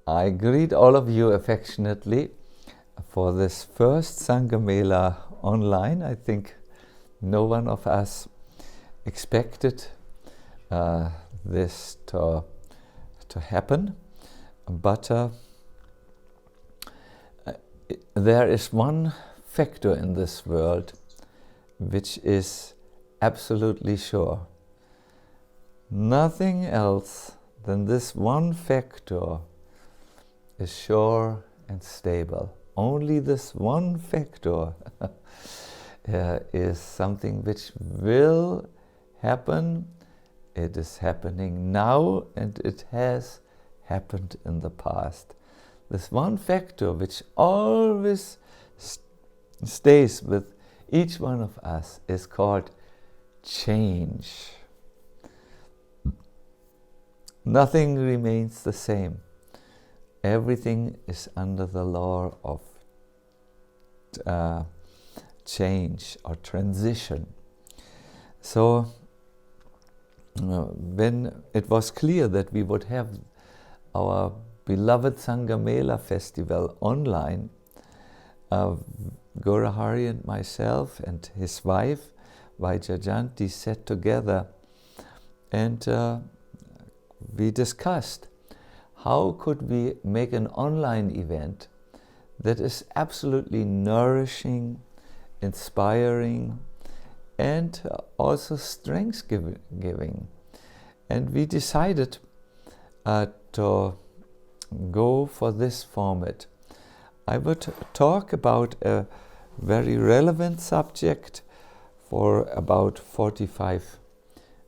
I greet all of you affectionately for this first Sanga Mela online. I think no one of us expected this to happen, but there is one factor in this world which is absolutely sure. Nothing else than this one factor is sure and stable. Only this one factor is something which will happen. It is happening now and it has happened in the past. This one factor which always stays with each one of us is called change. Nothing remains the same. Everything is under the law of change or transition. So when it was clear that we would have our beloved Sanga Mela festival online, Gaurahari and myself and his wife Vaijayanti sat together and we discussed how could we make an online event that is absolutely nourishing, inspiring, and also strength-giving. And we decided to go for this format. I would talk about a very relevant subject for about 45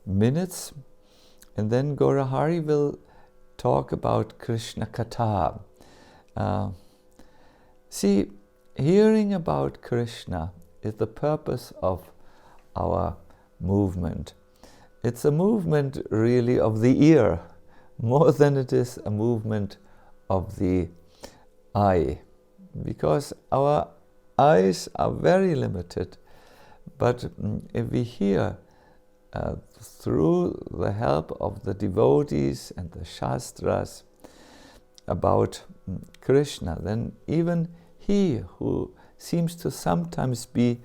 minutes, and then Gaurahari will talk about Krishna Katha. See, hearing about Krishna is the purpose of our movement. It's a movement really of the ear, more than it is a movement of the eye, because our eyes are very limited. But if we hear through the help of the devotees and the Shastras about Krishna, then even he who seems to sometimes be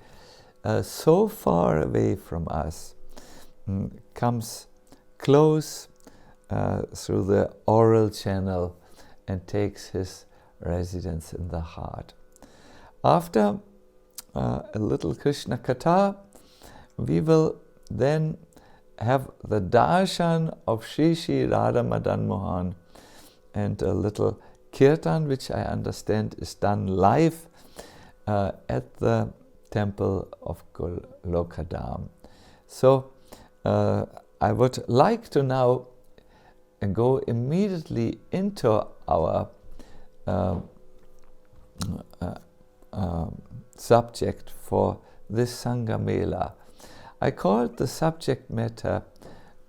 so far away from us comes close through the oral channel and takes his residence in the heart. After a little Krishna Katha, we will then have the darshan of Shri Shri Radha Madan Mohan and a little kirtan, which I understand is done live at the temple of Golokadam. So I would like to now go immediately into our subject for this Sanga Mela. I called the subject matter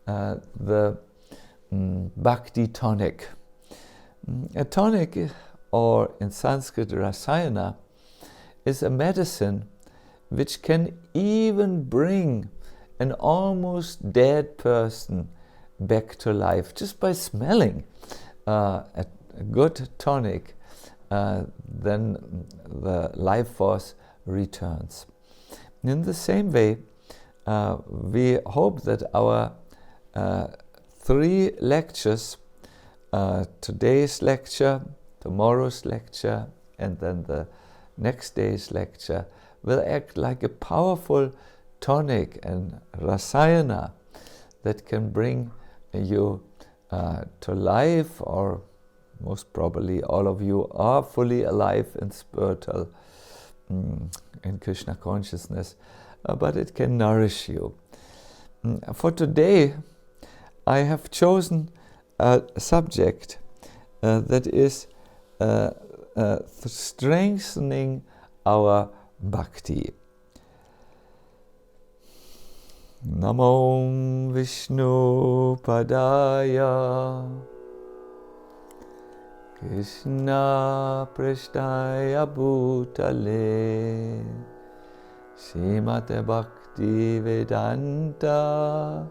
the Bhakti Tonic. A tonic, or in Sanskrit rasayana, is a medicine which can even bring an almost dead person back to life just by smelling a good tonic. Then the life force returns. In the same way, we hope that our 3 lectures, today's lecture, tomorrow's lecture, and then the next day's lecture, will act like a powerful tonic and rasayana that can bring you to life, or most probably all of you are fully alive and spiritual in Krishna consciousness, but it can nourish you. For today, I have chosen a subject that is strengthening our bhakti. Namo Vishnu Padaya Krishna Prasthaya Bhutale Srimate Bhakti Vedanta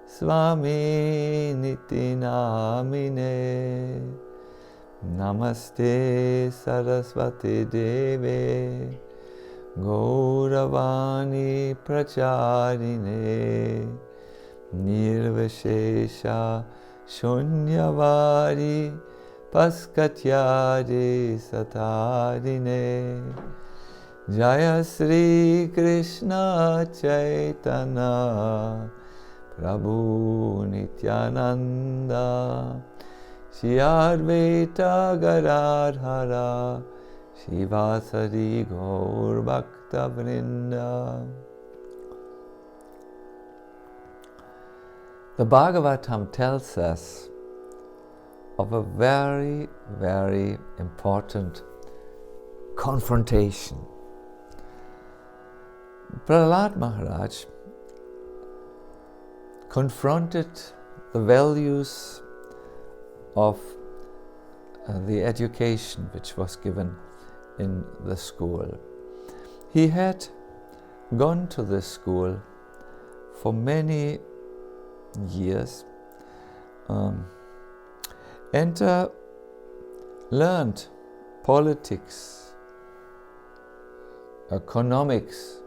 Swami Niti Namine Namaste Saraswati Deve Gauravani Pracharine Nirvishesha Shunyavadi Paskatyade Satarine Jaya Sri Krishna Chaitanya Prabhu Nityananda Shri Advaita Gadadhara Shivasari Gaur Bhakta Vrinda. The Bhagavatam tells us of a very, very important confrontation. Prahlad Maharaj confronted the values of the education which was given in the school. He had gone to this school for many years and learned politics, economics,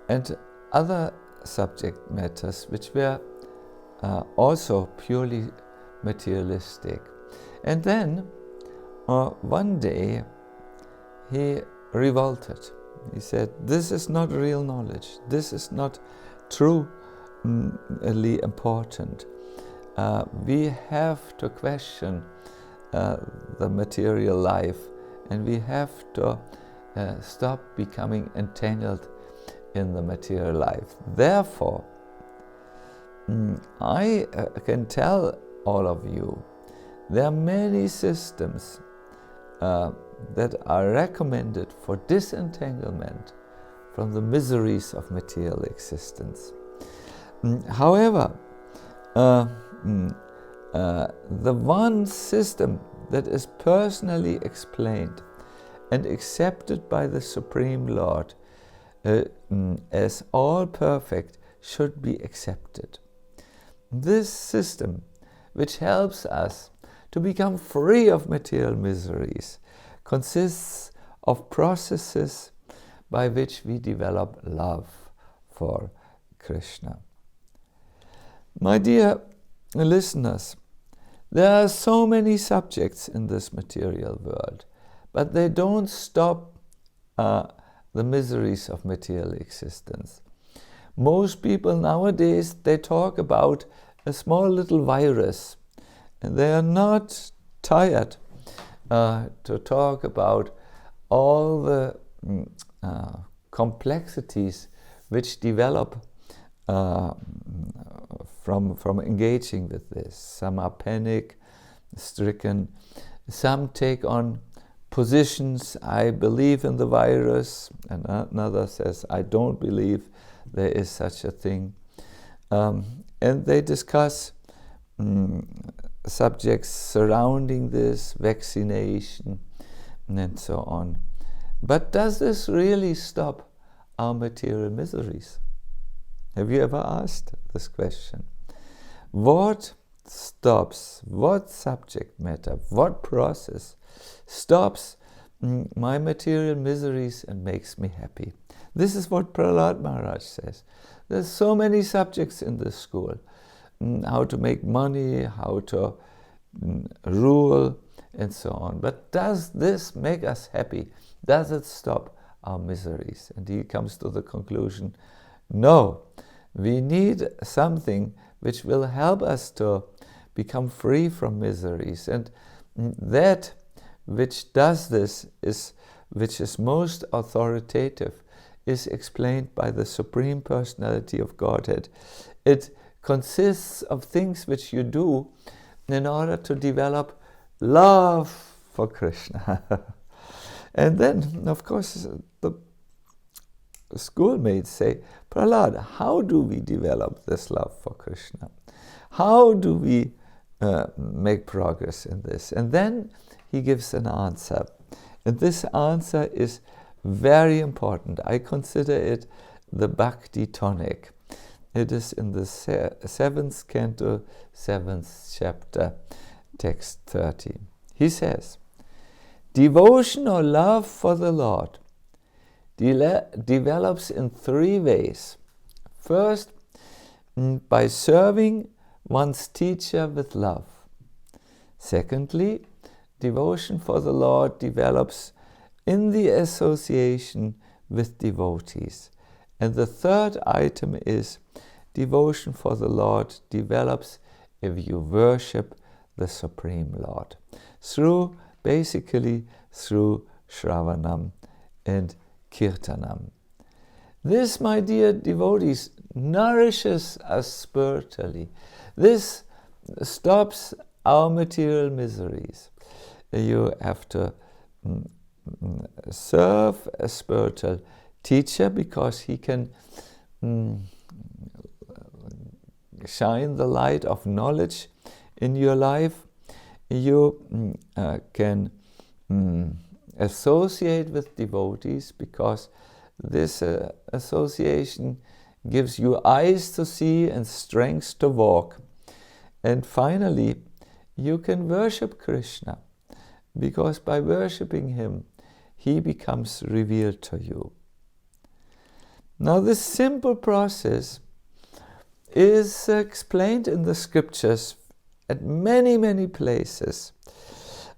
and other subject matters which were also purely materialistic. And then one day he revolted. He said, this is not real knowledge. This is not truly important. We have to question the material life, and we have to stop becoming entangled in the material life. Therefore, I can tell all of you, there are many systems that are recommended for disentanglement from the miseries of material existence. However, the one system that is personally explained and accepted by the Supreme Lord as all perfect should be accepted. This system, which helps us to become free of material miseries, consists of processes by which we develop love for Krishna. My dear listeners, there are so many subjects in this material world, but they don't stop the miseries of material existence. Most people nowadays, they talk about a small little virus, and they are not tired to talk about all the complexities which develop from engaging with this. Some are panic stricken, some take on positions, I believe in the virus, and another says, I don't believe there is such a thing. And they discuss subjects surrounding this, vaccination, and so on. But does this really stop our material miseries? Have you ever asked this question? What stops, what subject matter, what process stops my material miseries and makes me happy? This is what Prahlad Maharaj says. There's so many subjects in this school. How to make money, how to rule, and so on. But does this make us happy? Does it stop our miseries? And he comes to the conclusion, no. We need something which will help us to become free from miseries. And that which does this, which is most authoritative, is explained by the Supreme Personality of Godhead. It consists of things which you do in order to develop love for Krishna. And then, of course, the schoolmates say, Prahlad, how do we develop this love for Krishna? How do we make progress in this? And then he gives an answer. And this answer is very important. I consider it the Bhakti Tonic. It is in the 7th canto, 7th chapter. text 30. He says, devotion or love for the Lord develops in 3 ways. First, by serving one's teacher with love. Secondly, devotion for the Lord develops in the association with devotees. And the third item is devotion for the Lord develops if you worship the Supreme Lord. Basically through Shravanam and Kirtanam. This, my dear devotees, nourishes us spiritually. This stops our material miseries. You have to serve a spiritual teacher because he can shine the light of knowledge in your life. You can associate with devotees because this association gives you eyes to see and strength to walk. And finally, you can worship Krishna because by worshipping him, he becomes revealed to you. Now, this simple process is explained in the scriptures at many, many places.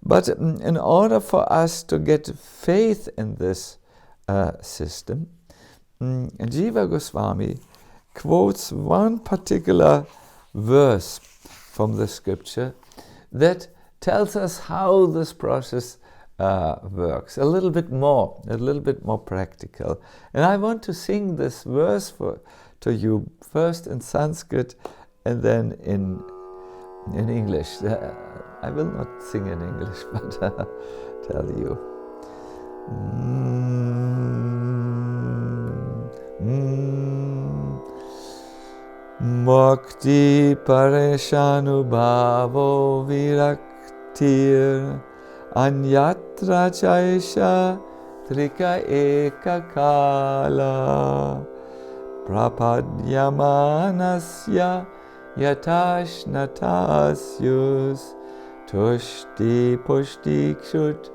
But in order for us to get faith in this system, Jiva Goswami quotes one particular verse from the scripture that tells us how this process works, a little bit more practical. And I want to sing this verse to you, first in Sanskrit and then in English. I will not sing in English, but tell you. Bhakti pareshanubhavo viraktir anyatra chaisha trika ekakala prapadyamanasya yatashnatashyus tushti pushti kshut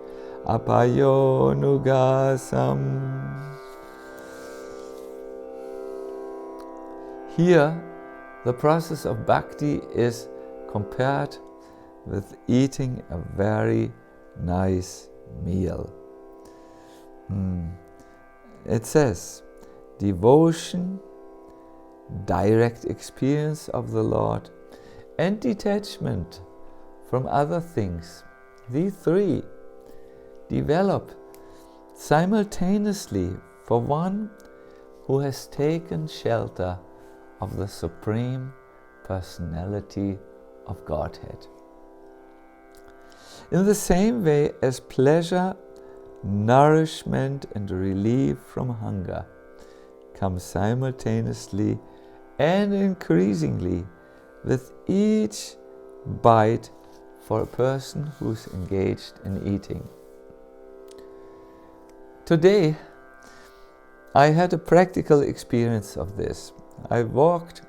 apayonugasam. Here, the process of bhakti is compared with eating a very nice meal. It says, devotion, direct experience of the Lord, and detachment from other things. These 3 develop simultaneously for one who has taken shelter of the Supreme Personality of Godhead. In the same way as pleasure, nourishment, and relief from hunger come simultaneously and increasingly with each bite for a person who's engaged in eating. Today, I had a practical experience of this. I walked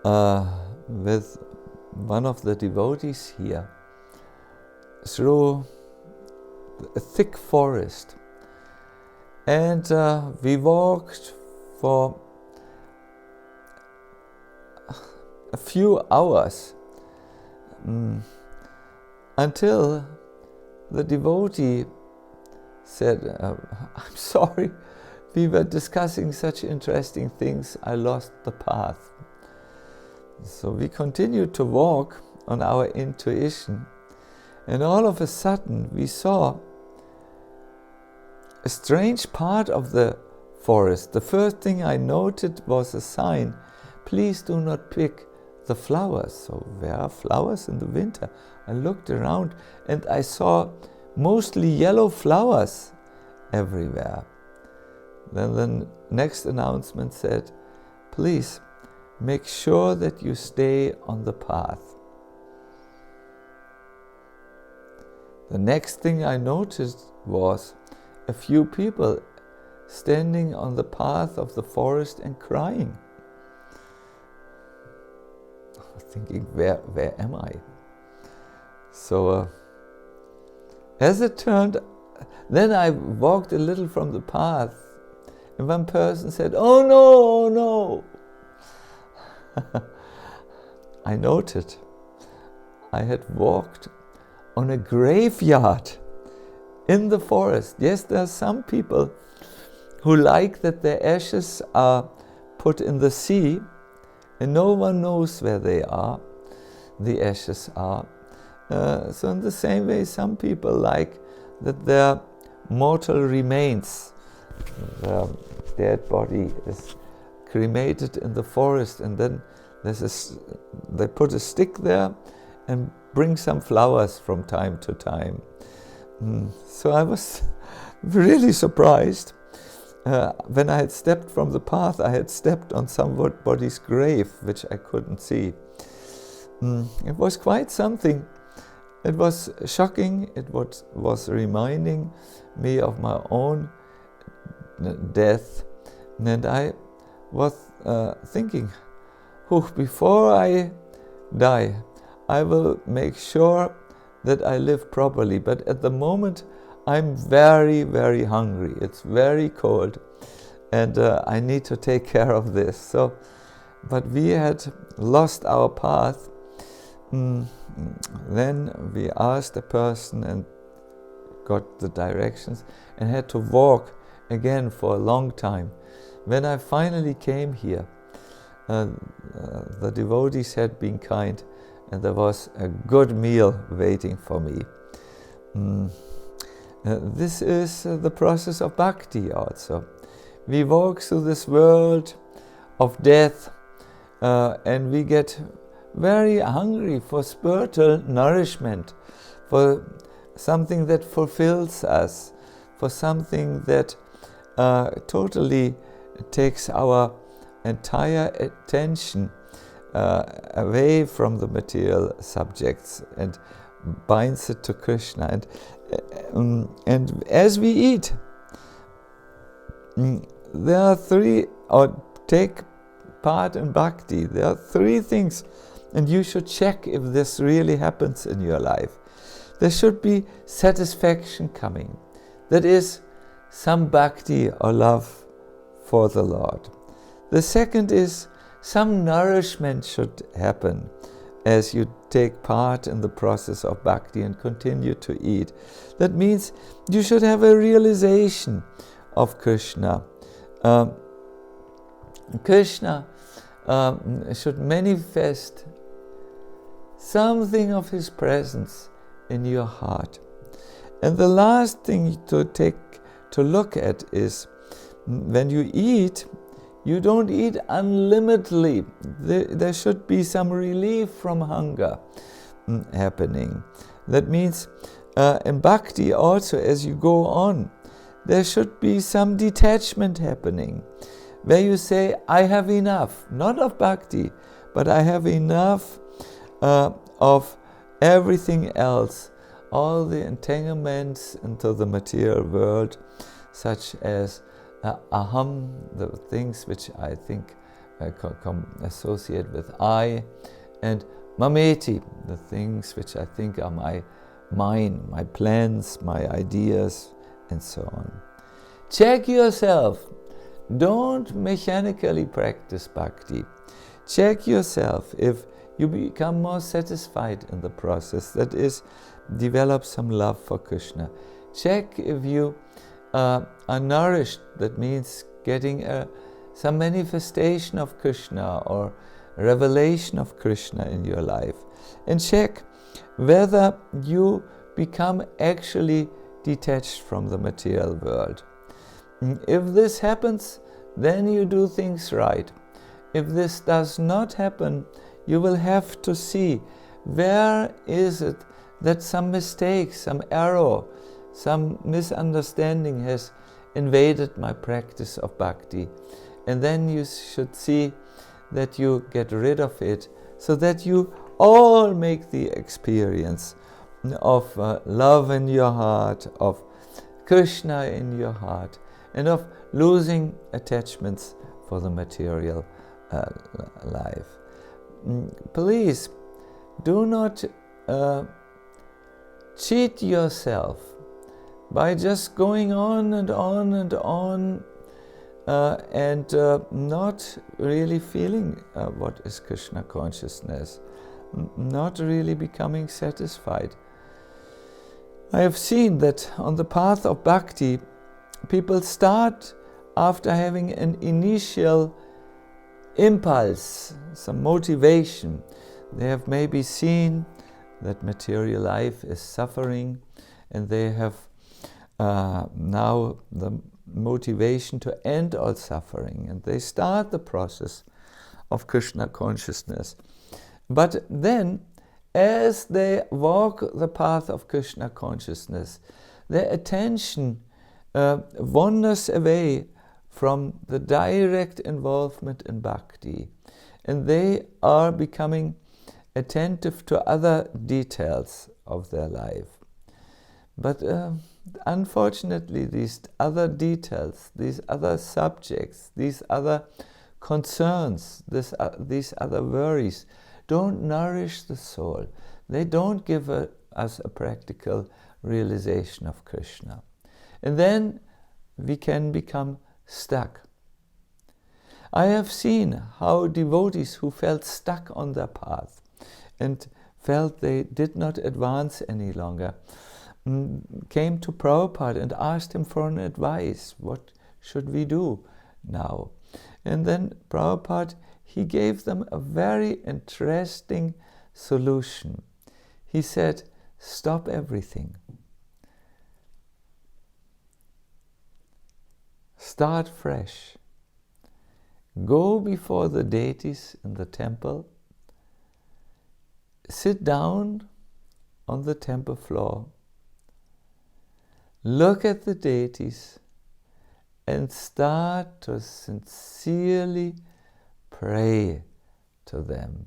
with one of the devotees here through a thick forest, and we walked for a few hours until the devotee said, I'm sorry, we were discussing such interesting things, I lost the path. So we continued to walk on our intuition, and all of a sudden we saw a strange part of the forest. The first thing I noted was a sign, please do not pick the flowers. So where are flowers in the winter? I looked around and I saw mostly yellow flowers everywhere. Then the next announcement said, please make sure that you stay on the path. The next thing I noticed was a few people standing on the path of the forest and crying. Thinking, where am I? So as it turned, then I walked a little from the path, and one person said, "Oh no, oh no." I noted I had walked on a graveyard in the forest. Yes, there are some people who like that their ashes are put in the sea and no one knows where they are, the ashes are. So in the same way, some people like that their mortal remains, their dead body is cremated in the forest, and then they put a stick there and bring some flowers from time to time. So I was really surprised. When I had stepped from the path, I had stepped on somebody's grave, which I couldn't see. It was quite something. It was shocking. It was reminding me of my own death. And I was thinking, before I die, I will make sure that I live properly. But at the moment, I'm very, very hungry. It's very cold, and I need to take care of this. So, but we had lost our path. Then we asked the person and got the directions and had to walk again for a long time. When I finally came here, the devotees had been kind, and there was a good meal waiting for me. This is the process of bhakti also. We walk through this world of death and we get very hungry for spiritual nourishment, for something that fulfills us, for something that totally takes our entire attention away from the material subjects and binds it to Krishna. And as we eat, there are take part in bhakti, there are three things, and you should check if this really happens in your life. There should be satisfaction coming. That is, some bhakti or love for the Lord. The second is, some nourishment should happen as you take part in the process of bhakti and continue to eat. That means you should have a realization of Krishna. Krishna should manifest something of his presence in your heart. And the last thing to look at is, when you eat, you don't eat unlimitedly. There should be some relief from hunger happening. That means in bhakti also, as you go on, there should be some detachment happening, where you say, I have enough, not of bhakti, but I have enough of everything else, all the entanglements into the material world, such as aham, the things which I think associate with I, and mameti, the things which I think are mine, my plans, my ideas, and so on. Check yourself. Don't mechanically practice bhakti. Check yourself if you become more satisfied in the process, that is, develop some love for Krishna. Check if you are nourished, that means getting some manifestation of Krishna or revelation of Krishna in your life. And check whether you become actually detached from the material world. If this happens, then you do things right. If this does not happen, you will have to see where is it that some mistake, some error, some misunderstanding has invaded my practice of bhakti. And then you should see that you get rid of it, so that you all make the experience of love in your heart, of Krishna in your heart, and of losing attachments for the material life. Please do not cheat yourself by just going on and on and on and not really feeling what is Krishna consciousness, not really becoming satisfied. I have seen that on the path of bhakti, people start after having an initial impulse, some motivation. They have maybe seen that material life is suffering, and they have now the motivation to end all suffering, and they start the process of Krishna consciousness. But then, as they walk the path of Krishna consciousness, their attention wanders away from the direct involvement in bhakti, and they are becoming attentive to other details of their life. But unfortunately, these other details, these other subjects, these other concerns, these other worries don't nourish the soul. They don't give us a practical realization of Krishna. And then we can become stuck. I have seen how devotees who felt stuck on their path and felt they did not advance any longer came to Prabhupada and asked him for an advice. What should we do now? And then Prabhupada, he gave them a very interesting solution. He said, stop everything. Start fresh. Go before the deities in the temple. Sit down on the temple floor. Look at the deities and start to sincerely pray to them.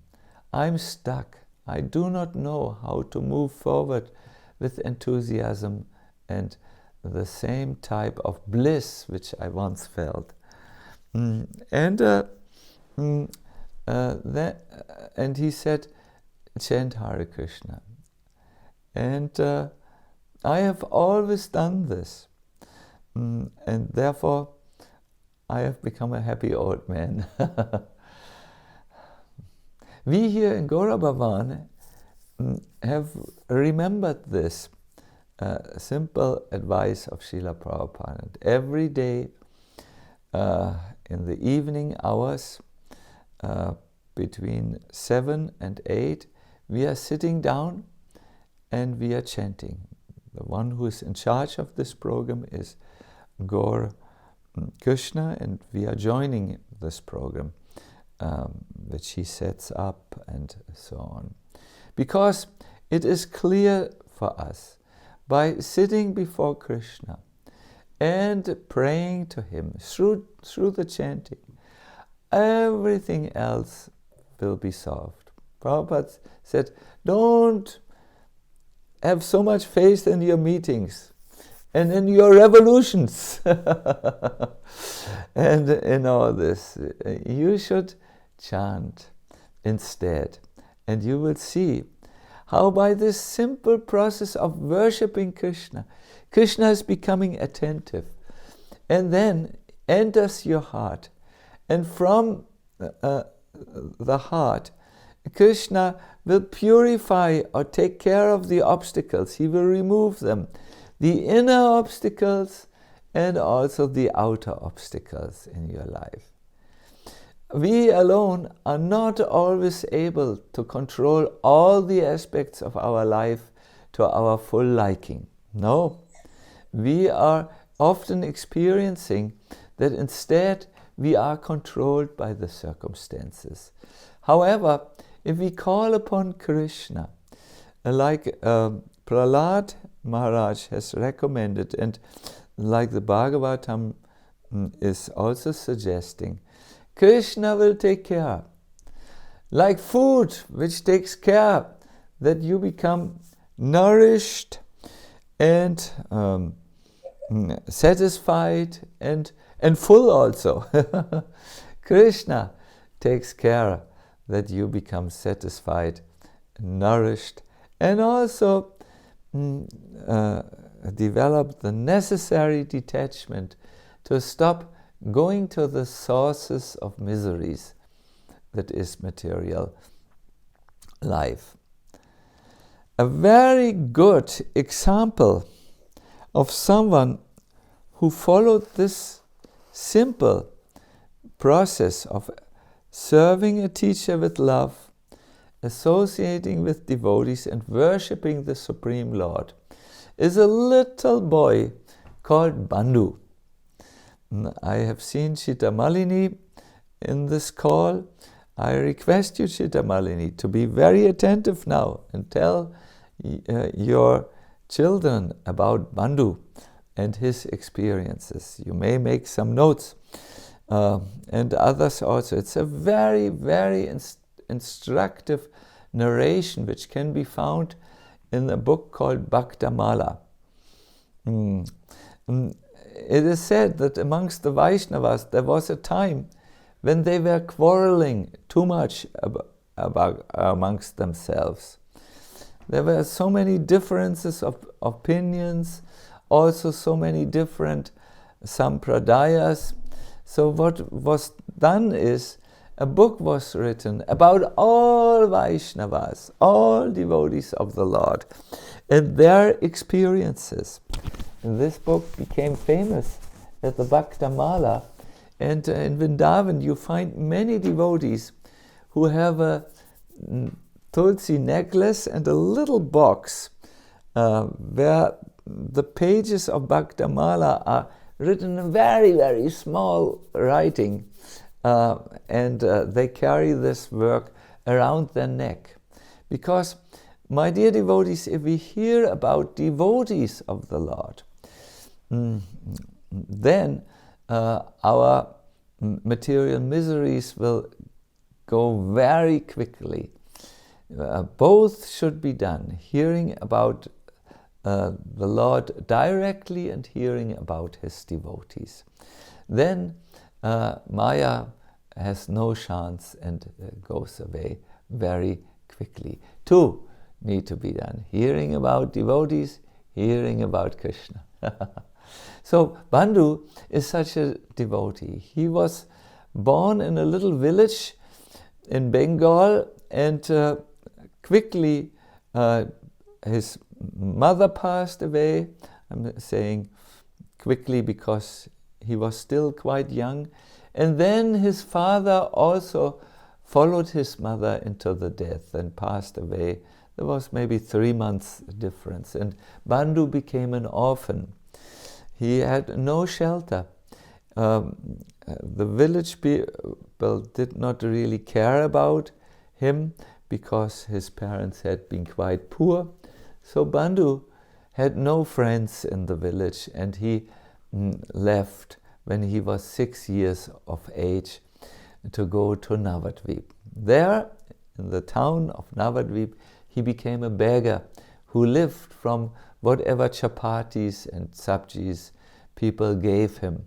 I'm stuck. I do not know how to move forward with enthusiasm and the same type of bliss which I once felt. And he said, chant Hare Krishna. And I have always done this. And therefore, I have become a happy old man. We here in Gaura Bhavan have remembered this simple advice of Srila Prabhupada. And every day in the evening hours between 7 and 8, we are sitting down and we are chanting. The one who is in charge of this program is Gaur Krishna, and we are joining this program which he sets up and so on. Because it is clear for us, by sitting before Krishna and praying to him through the chanting, everything else will be solved. Prabhupada said, don't have so much faith in your meetings and in your revolutions and in all this. You should chant instead, and you will see how by this simple process of worshipping Krishna, Krishna is becoming attentive and then enters your heart. And from the heart, Krishna will purify or take care of the obstacles. He will remove them, the inner obstacles and also the outer obstacles in your life. We alone are not always able to control all the aspects of our life to our full liking. No, we are often experiencing that instead we are controlled by the circumstances. However, if we call upon Krishna, like Prahlad Maharaj has recommended, and like the Bhagavatam is also suggesting, Krishna will take care. Like food, which takes care that you become nourished and satisfied and full also. Krishna takes care that you become satisfied, nourished, and also develop the necessary detachment to stop going to the sources of miseries that is material life. A very good example of someone who followed this simple process of serving a teacher with love, associating with devotees and worshipping the Supreme Lord is a little boy called Bandhu. I have seen Chita Malini in this call. I request you, Chita Malini, to be very attentive now and tell your children about Bandhu and his experiences. You may make some notes and others also. It's a very, very instructive narration which can be found in a book called Bhakti Mela. It is said that amongst the Vaishnavas there was a time when they were quarreling too much amongst themselves. There were so many differences of opinions, also so many different sampradayas. So what was done is a book was written about all Vaishnavas, all devotees of the Lord, and their experiences. And this book became famous at the Bhakti Mela. And in Vrindavan you find many devotees who have a tulsi necklace and a little box where the pages of Bhakti Mela are written in very, very small writing, and they carry this work around their neck. Because, my dear devotees, if we hear about devotees of the Lord, then our material miseries will go very quickly. Both should be done, hearing about the Lord directly and hearing about his devotees. Then Maya has no chance and goes away very quickly. Two need to be done, hearing about devotees, hearing about Krishna. So Bandhu is such a devotee. He was born in a little village in Bengal, and quickly his mother passed away. I'm saying quickly because he was still quite young. And then his father also followed his mother into the death and passed away. There was maybe 3 months difference, and Bandhu became an orphan. He had no shelter. The village people did not really care about him because his parents had been quite poor. So Bandhu had no friends in the village, and he left when he was 6 years of age to go to Navadvip. There, in the town of Navadvip, he became a beggar who lived from whatever chapatis and sabjis people gave him.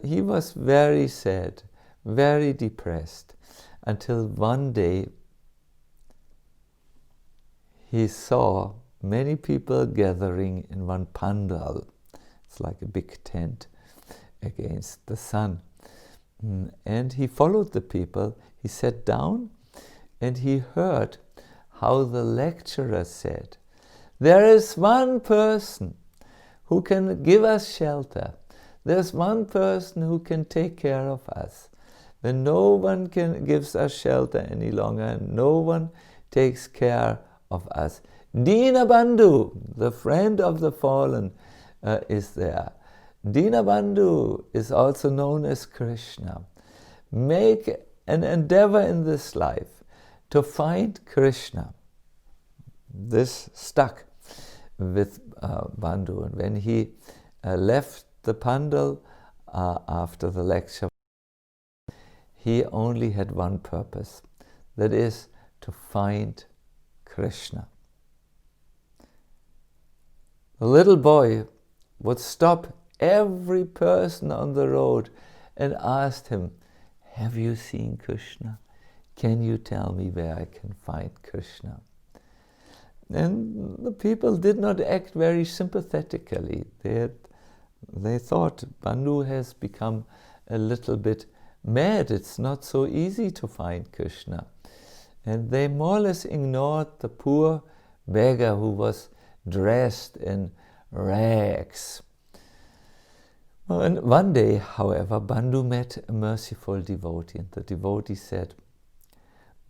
He was very sad, very depressed, until one day he saw many people gathering in one pandal. It's like a big tent against the sun. And he followed the people. He sat down and he heard how the lecturer said, "There is one person who can give us shelter. There's one person who can take care of us. When no one gives us shelter any longer, no one takes care of us. Dinabandhu, the friend of the fallen, is there. Dinabandhu is also known as Krishna. Make an endeavor in this life to find Krishna." This stuck with Bandhu, and when he left the pandal after the lecture, he only had one purpose, that is to find Krishna. The little boy would stop every person on the road and asked him, "Have you seen Krishna? Can you tell me where I can find Krishna?" And the people did not act very sympathetically. They thought Bandhu has become a little bit mad. It's not so easy to find Krishna. And they more or less ignored the poor beggar who was dressed in rags. And one day, however, Bandhu met a merciful devotee, and the devotee said,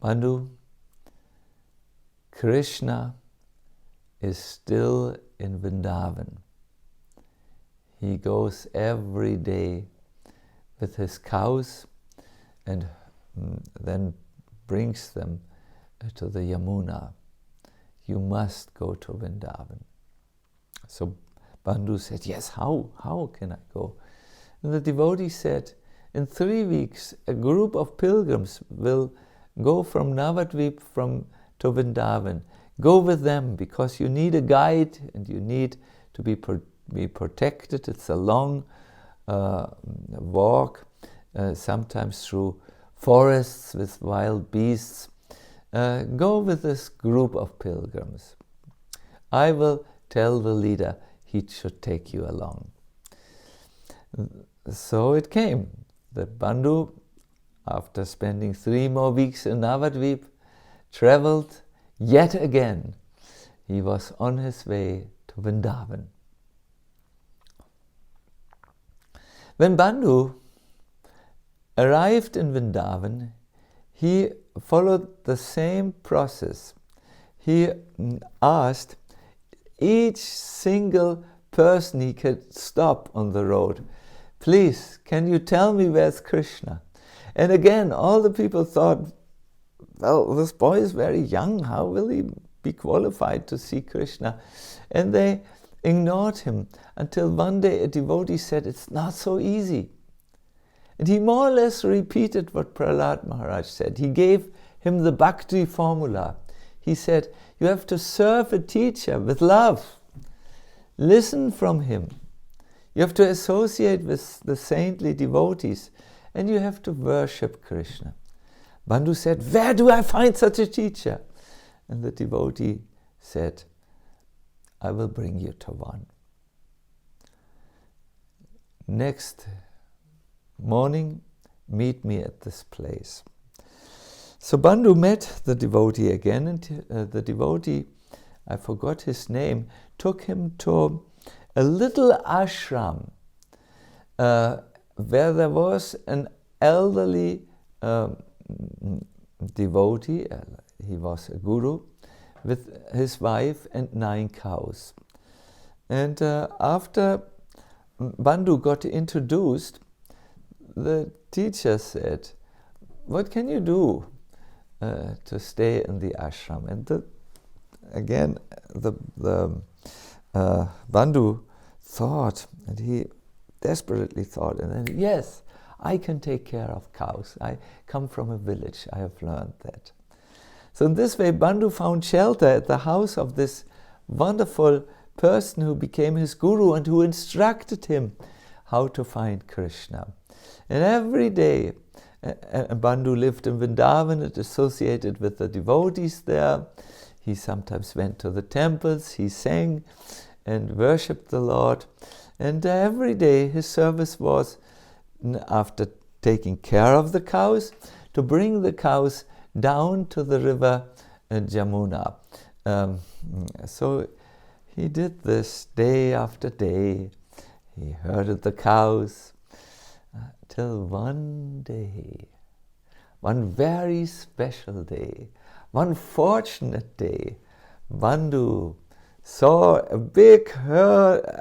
Bandhu, Krishna is still in Vrindavan. He goes every day with his cows and then brings them to the Yamuna. You must go to Vrindavan. So Bandhu said, yes, how can I go? And the devotee said, in 3 weeks, a group of pilgrims will go from Navadvip to Vrindavan. Go with them, because you need a guide and you need to be protected. It's a long walk, sometimes through forests with wild beasts. Go with this group of pilgrims. I will tell the leader he should take you along. So it came that Bandhu, after spending 3 more weeks in Navadvip, traveled yet again. He was on his way to Vrindavan. When Bandhu arrived in Vrindavan, he followed the same process. He asked each single person he could stop on the road, please, can you tell me where's Krishna? And again, all the people thought, well, this boy is very young, how will he be qualified to see Krishna? And they ignored him until one day a devotee said, it's not so easy. And he more or less repeated what Prahlad Maharaj said. He gave him the Bhakti formula. He said, you have to serve a teacher with love. Listen from him. You have to associate with the saintly devotees, and you have to worship Krishna. Bandhu said, where do I find such a teacher? And the devotee said, I will bring you to one. Next morning, meet me at this place. So Bandhu met the devotee again, and the devotee, I forgot his name, took him to a little ashram where there was an elderly devotee, he was a guru, with his wife and 9 cows. And after Bandhu got introduced, the teacher said, what can you do to stay in the ashram? And Bandhu thought, and he desperately thought, and then, yes, I can take care of cows. I come from a village, I have learned that. So in this way, Bandhu found shelter at the house of this wonderful person who became his guru and who instructed him how to find Krishna. And every day, Bandhu lived in Vrindavan and associated with the devotees there. He sometimes went to the temples, he sang and worshipped the Lord. And every day his service was, after taking care of the cows, to bring the cows down to the river Jamuna. So he did this day after day. He herded the cows till one day, one very special day, one fortunate day, Bandhu saw a big heard,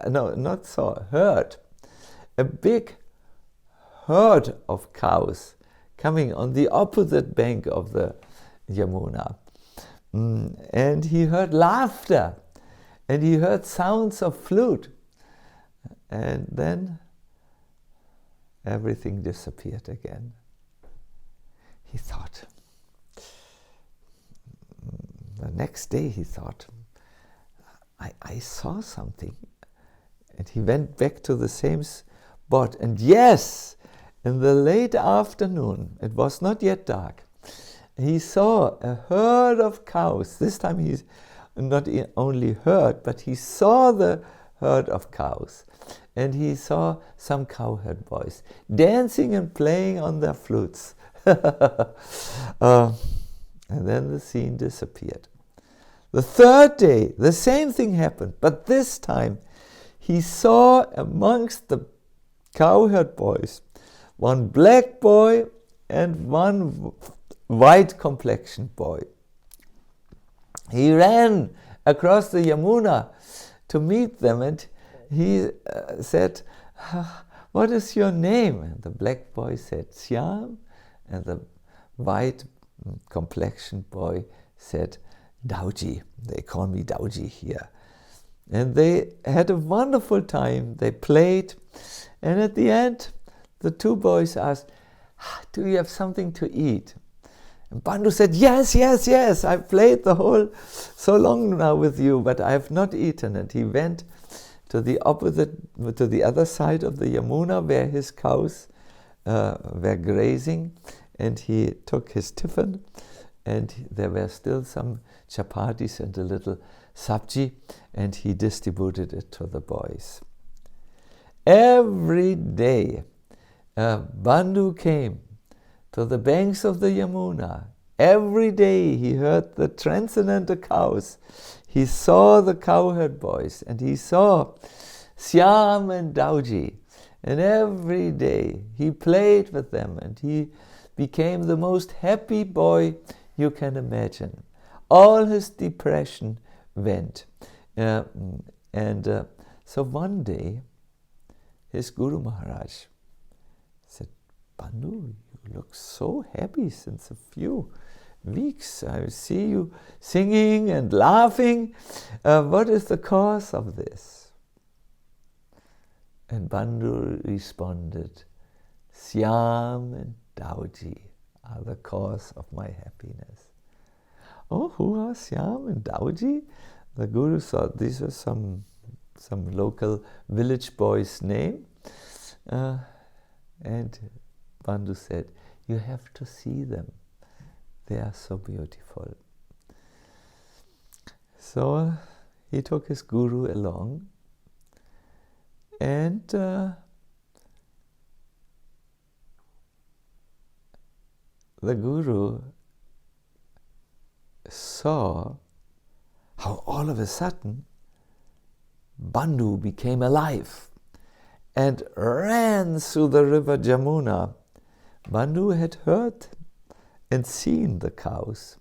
a big herd of cows coming on the opposite bank of the Yamuna. And he heard laughter, and he heard sounds of flute. And then everything disappeared again. He thought, the next day he thought, I saw something. And he went back to the same spot. And yes, in the late afternoon, it was not yet dark, he saw a herd of cows. This time he not only heard, but he saw the herd of cows. And he saw some cowherd boys dancing and playing on their flutes. And then the scene disappeared. The third day, the same thing happened, but this time he saw amongst the cowherd boys one black boy and one white complexioned boy. He ran across the Yamuna to meet them, and he said, "What is your name?" And the black boy said, "Syam," and the white complexioned boy said, "Dauji." They call me Dauji here. And they had a wonderful time. They played, and at the end, the two boys asked, "Do you have something to eat?" And Bandhu said, yes, I've played so long now with you, but I have not eaten. And he went to the other side of the Yamuna where his cows were grazing, and he took his tiffin, and there were still some chapatis and a little sabji, and he distributed it to the boys. Every day, Bandhu came to the banks of the Yamuna. Every day he heard the transcendental cows. He saw the cowherd boys, and he saw Syam and Dauji. And every day he played with them, and he became the most happy boy you can imagine. All his depression went. So one day, his Guru Maharaj said, "Bandhu, you look so happy since a few weeks. I see you singing and laughing. What is the cause of this?" And Bandhu responded, "Syam and Dauji are the cause of my happiness." "Oh, who are Syam and Dauji?" The Guru thought these were some local village boy's name. And Bandhu said, "You have to see them. They are so beautiful." So he took his Guru along, and the Guru saw how all of a sudden Bandhu became alive and ran through the river Jamuna. Bandhu had heard and seen the cows.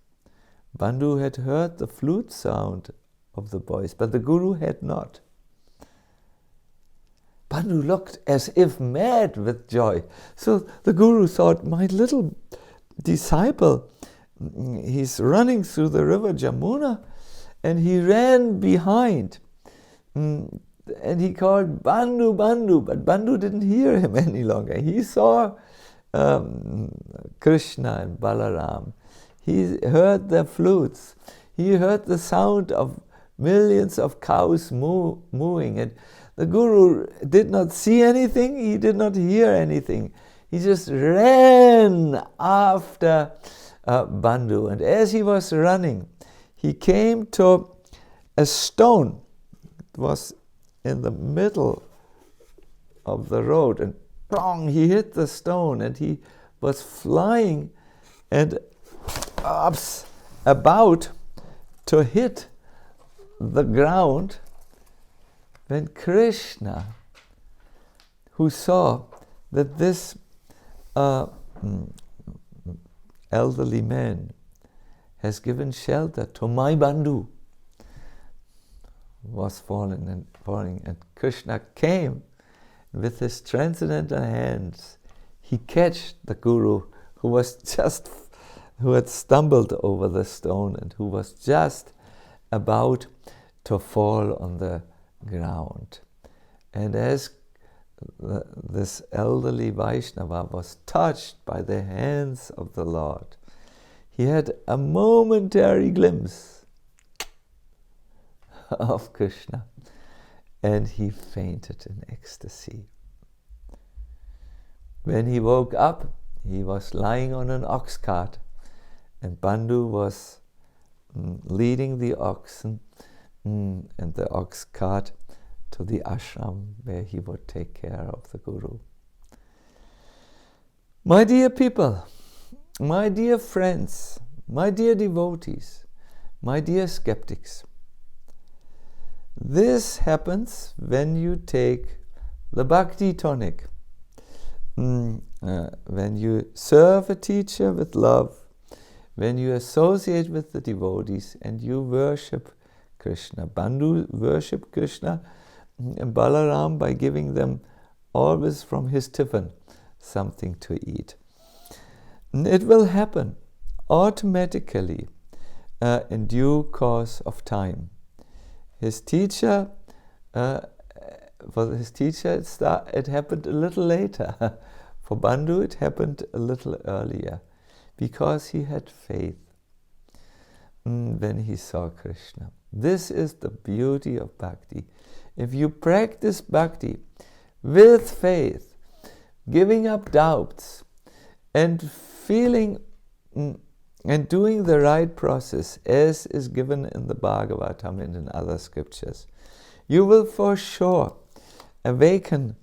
Bandhu had heard the flute sound of the boys, but the Guru had not. Bandhu looked as if mad with joy. So the Guru thought, my little disciple, he's running through the river Jamuna, and he ran behind. And he called Bandhu, Bandhu, but Bandhu didn't hear him any longer. He saw Krishna and Balaram. He heard their flutes. He heard the sound of millions of cows mooing. And the Guru did not see anything. He did not hear anything. He just ran after Bandhu. And as he was running, he came to a stone. It was in the middle of the road, and bang, he hit the stone, and he was flying and about to hit the ground when Krishna, who saw that this elderly man has given shelter to my Bandhu, was falling, and Krishna came with his transcendental hands. He catched the Guru, who had stumbled over the stone and who was just about to fall on the ground. And as this elderly Vaishnava was touched by the hands of the Lord, he had a momentary glimpse of Krishna, and he fainted in ecstasy. When he woke up, he was lying on an ox cart, and Bandhu was leading the oxen and the ox cart to the ashram where he would take care of the Guru. My dear people, my dear friends, my dear devotees, my dear skeptics, this happens when you take the Bhakti Tonic, when you serve a teacher with love, when you associate with the devotees and you worship Krishna. Bandhu worship Krishna and Balaram by giving them always from his tiffin something to eat. It will happen automatically in due course of time. His teacher, for his teacher it happened a little later. For Bandhu it happened a little earlier, because he had faith when he saw Krishna. This is the beauty of bhakti. If you practice bhakti with faith, giving up doubts, and feeling and doing the right process as is given in the Bhagavatam and in other scriptures, you will for sure awaken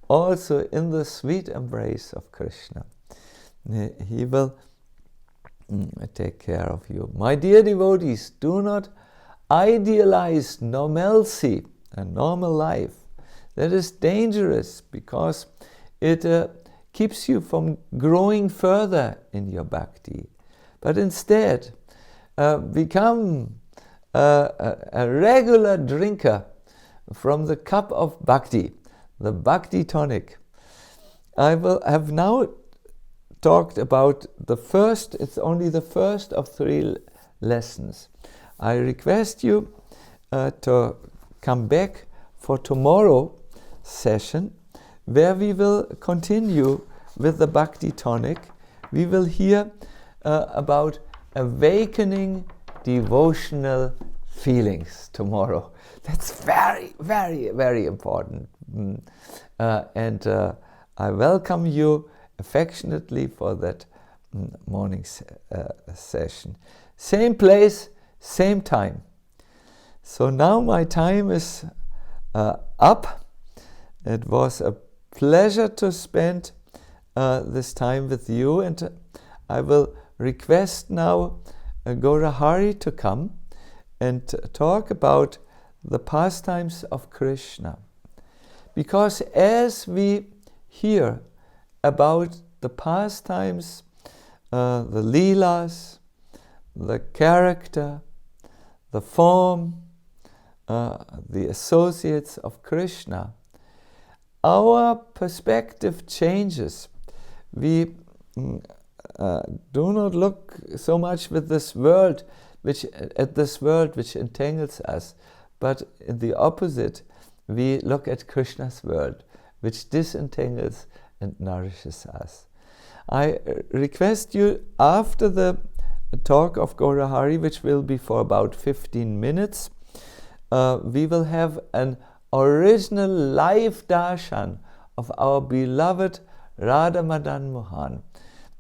also in the sweet embrace of Krishna. He will take care of you. My dear devotees, do not idealize normalcy and normal life. That is dangerous, because it keeps you from growing further in your bhakti. But instead, become a regular drinker from the cup of bhakti, the Bhakti Tonic. I have now talked about the first, it's only the first of 3 lessons. I request you to come back for tomorrow's session, where we will continue with the Bhakti Tonic. We will hear about awakening devotional feelings tomorrow. That's very, very, very important. And I welcome you affectionately for that morning session. Same place, same time. So now my time is up. It was a pleasure to spend this time with you, and I will request now Gaurahari to come and talk about the pastimes of Krishna. Because as we hear about the pastimes, the leelas, the character, the form, the associates of Krishna, our perspective changes. We do not look so much with this world, which entangles us, but in the opposite, we look at Krishna's world, which disentangles and nourishes us. I request you, after the talk of Gaurahari, which will be for about 15 minutes, we will have an original live darshan of our beloved Radha Madan Mohan.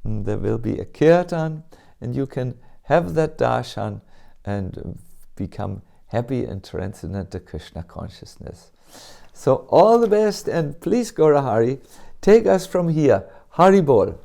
There will be a kirtan, and you can have that darshan and become happy and transcendental Krishna consciousness. So all the best, and please Gaurahari, take us from here. Hari Bol.